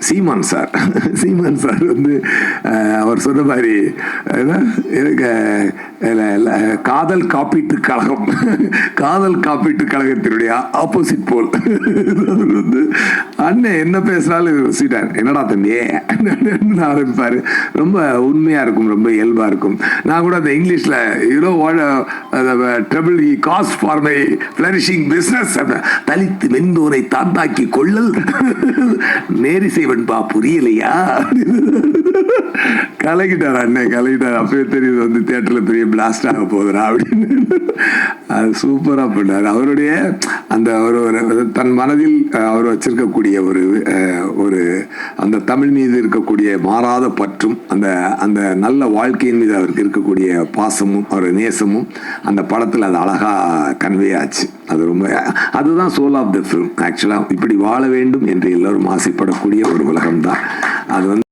சீமான் sir வந்து அவர் சொன்ன மாதிரி காதல் காப்பீட்டு கழகத்தினுடைய ஆப்போசிட் போல் வந்து அண்ணன் என்ன பேசினாலும் சீட்டார் என்னடா தம்பி ஆரம்பிப்பாரு. ரொம்ப உண்மையா இருக்கும், ரொம்ப இயல்பா இருக்கும். நான் கூட அந்த இங்கிலீஷ்ல trouble cause for my flourishing business தலித்து வெந்தோரை தாண்டாக்கி கொள்ளல் நேரி செய்வன்பா புரியலையா கலக்கிட்டார் அண்ணன் கலக்கிட்டார். அப்பவே தெரியுது வந்து தியேட்டர்ல பெரிய பிளாஸ்ட் ஆக போகுதுரா அப்படின்னு. அது சூப்பரா பண்ணார். அவருடைய அந்த தன் மனதில் அவர் வச்சிருக்கக்கூடிய ஒரு அந்த தமிழ் மீது இருக்கக்கூடிய மாறாத பற்றும் அந்த நல்ல வாழ்க்கையின் மீது அவருக்கு இருக்கக்கூடிய பாசமும் அவர் நேசமும் அந்த படத்தில் அது அழகா கன்வே ஆச்சு. அதுதான் சோல் ஆஃப் த ஃபிலிம். ஆக்சுவலா இப்படி வாழ வேண்டும் என்று எல்லோரும் ஆசைப்படக்கூடிய ஒரு உலகம் தான் அது.